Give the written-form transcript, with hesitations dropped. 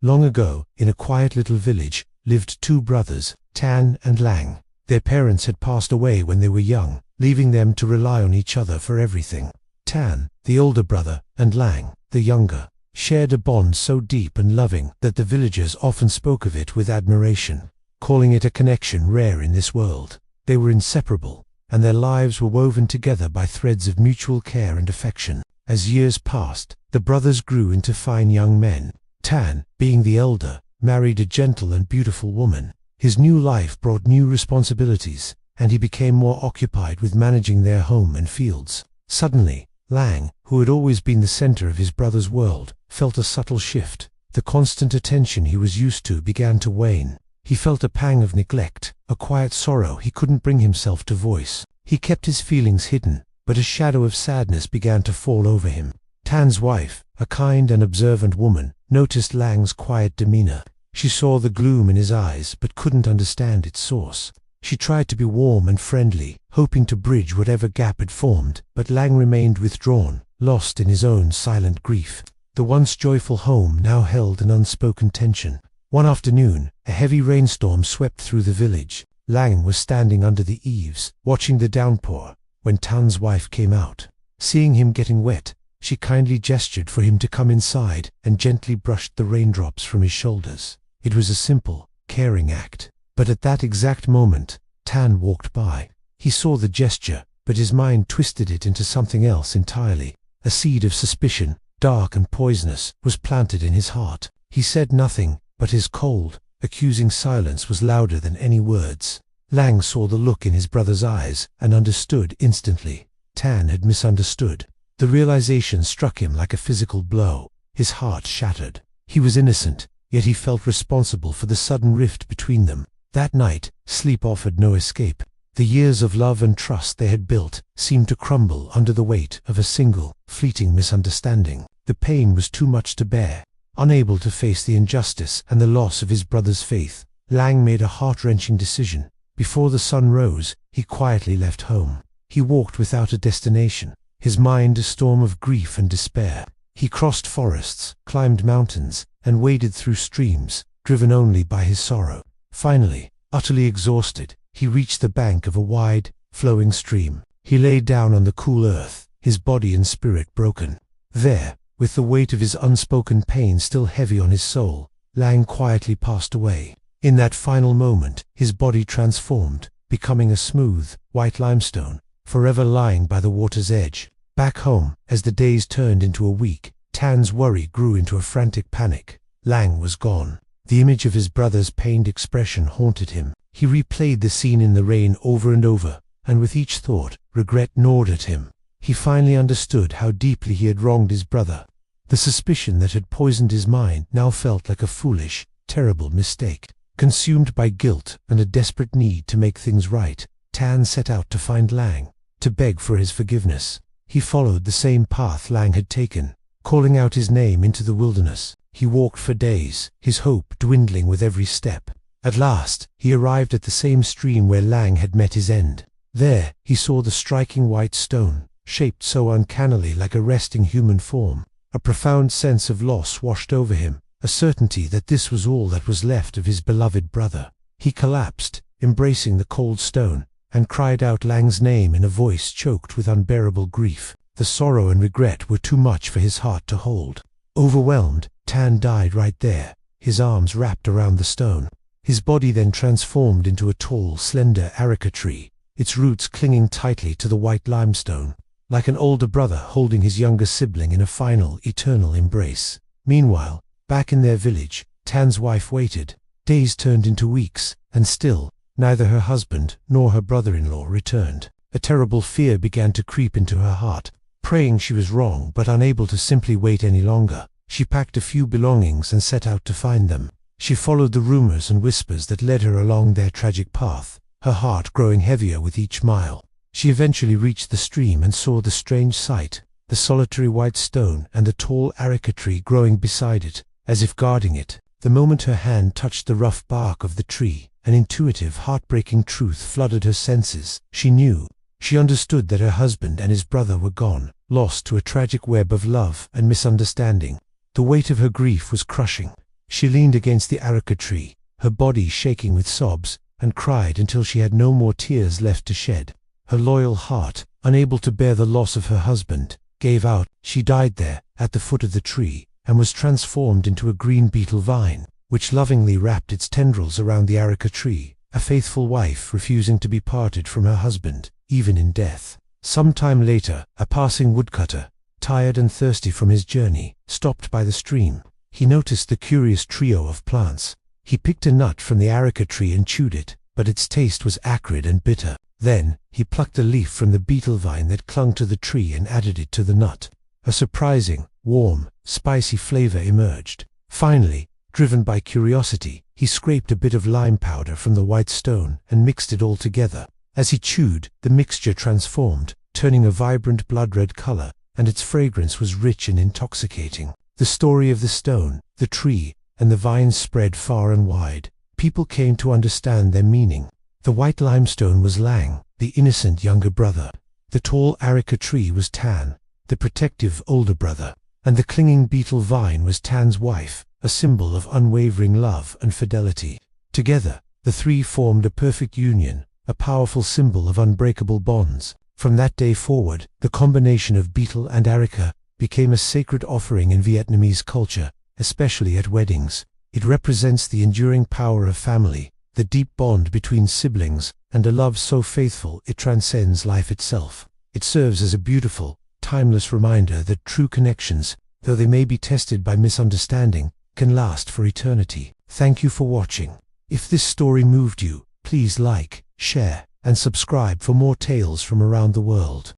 Long ago, in a quiet little village, lived two brothers, Tân and Lang. Their parents had passed away when they were young, leaving them to rely on each other for everything. Tân, the older brother, and Lang, the younger, shared a bond so deep and loving that the villagers often spoke of it with admiration, calling it a connection rare in this world. They were inseparable, and their lives were woven together by threads of mutual care and affection. As years passed, the brothers grew into fine young men. Tân, being the elder, married a gentle and beautiful woman. His new life brought new responsibilities, and he became more occupied with managing their home and fields. Suddenly, Lang, who had always been the center of his brother's world, felt a subtle shift. The constant attention he was used to began to wane. He felt a pang of neglect, a quiet sorrow he couldn't bring himself to voice. He kept his feelings hidden, but a shadow of sadness began to fall over him. Tann's wife, a kind and observant woman, noticed Lang's quiet demeanor. She saw the gloom in his eyes but couldn't understand its source. She tried to be warm and friendly, hoping to bridge whatever gap had formed, but Lang remained withdrawn, lost in his own silent grief. The once joyful home now held an unspoken tension. One afternoon, a heavy rainstorm swept through the village. Lang was standing under the eaves, watching the downpour, when Tann's wife came out. Seeing him getting wet, she kindly gestured for him to come inside and gently brushed the raindrops from his shoulders. It was a simple, caring act. But at that exact moment, Tân walked by. He saw the gesture, but his mind twisted it into something else entirely. A seed of suspicion, dark and poisonous, was planted in his heart. He said nothing, but his cold, accusing silence was louder than any words. Lang saw the look in his brother's eyes and understood instantly. Tân had misunderstood. The realization struck him like a physical blow. His heart shattered. He was innocent, yet he felt responsible for the sudden rift between them. That night, sleep offered no escape. The years of love and trust they had built seemed to crumble under the weight of a single, fleeting misunderstanding. The pain was too much to bear. Unable to face the injustice and the loss of his brother's faith, Lang made a heart-wrenching decision. Before the sun rose, he quietly left home. He walked without a destination, his mind a storm of grief and despair. He crossed forests, climbed mountains, and waded through streams, driven only by his sorrow. Finally, utterly exhausted, he reached the bank of a wide, flowing stream. He lay down on the cool earth, his body and spirit broken. There, with the weight of his unspoken pain still heavy on his soul, Lang quietly passed away. In that final moment, his body transformed, becoming a smooth, white limestone, forever lying by the water's edge. Back home, as the days turned into a week, Tann's worry grew into a frantic panic. Lang was gone. The image of his brother's pained expression haunted him. He replayed the scene in the rain over and over, and with each thought, regret gnawed at him. He finally understood how deeply he had wronged his brother. The suspicion that had poisoned his mind now felt like a foolish, terrible mistake. Consumed by guilt and a desperate need to make things right, Tân set out to find Lang, to beg for his forgiveness. He followed the same path Lang had taken, calling out his name into the wilderness. He walked for days, his hope dwindling with every step. At last, he arrived at the same stream where Lang had met his end. There, he saw the striking white stone, shaped so uncannily like a resting human form. A profound sense of loss washed over him, a certainty that this was all that was left of his beloved brother. He collapsed, embracing the cold stone, and cried out Lang's name in a voice choked with unbearable grief. The sorrow and regret were too much for his heart to hold. Overwhelmed, Tân died right there, his arms wrapped around the stone. His body then transformed into a tall, slender areca tree, its roots clinging tightly to the white limestone, like an older brother holding his younger sibling in a final, eternal embrace. Meanwhile, back in their village, Tann's wife waited. Days turned into weeks, and still, neither her husband nor her brother-in-law returned. A terrible fear began to creep into her heart. Praying she was wrong but unable to simply wait any longer, she packed a few belongings and set out to find them. She followed the rumors and whispers that led her along their tragic path, her heart growing heavier with each mile. She eventually reached the stream and saw the strange sight, the solitary white stone and the tall areca tree growing beside it, as if guarding it. The moment her hand touched the rough bark of the tree, an intuitive, heartbreaking truth flooded her senses. She knew. She understood that her husband and his brother were gone, lost to a tragic web of love and misunderstanding. The weight of her grief was crushing. She leaned against the areca tree, her body shaking with sobs, and cried until she had no more tears left to shed. Her loyal heart, unable to bear the loss of her husband, gave out. She died there, at the foot of the tree, and was transformed into a green betel vine, which lovingly wrapped its tendrils around the areca tree, a faithful wife refusing to be parted from her husband, even in death. Some time later, a passing woodcutter, tired and thirsty from his journey, stopped by the stream. He noticed the curious trio of plants. He picked a nut from the areca tree and chewed it, but its taste was acrid and bitter. Then, he plucked a leaf from the betel vine that clung to the tree and added it to the nut. A surprising, warm, spicy flavor emerged. Finally, driven by curiosity, he scraped a bit of lime powder from the white stone and mixed it all together. As he chewed, the mixture transformed, turning a vibrant blood-red color, and its fragrance was rich and intoxicating. The story of the stone, the tree, and the vine spread far and wide. People came to understand their meaning. The white limestone was Lang, the innocent younger brother. The tall areca tree was Tan, the protective older brother. And the clinging betel vine was Tan's wife, a symbol of unwavering love and fidelity. Together, the three formed a perfect union, a powerful symbol of unbreakable bonds. From that day forward, the combination of betel and areca became a sacred offering in Vietnamese culture, especially at weddings. It represents the enduring power of family, the deep bond between siblings, and a love so faithful it transcends life itself. It serves as a beautiful, timeless reminder that true connections, though they may be tested by misunderstanding, can last for eternity. Thank you for watching. If this story moved you, please like, share, and subscribe for more tales from around the world.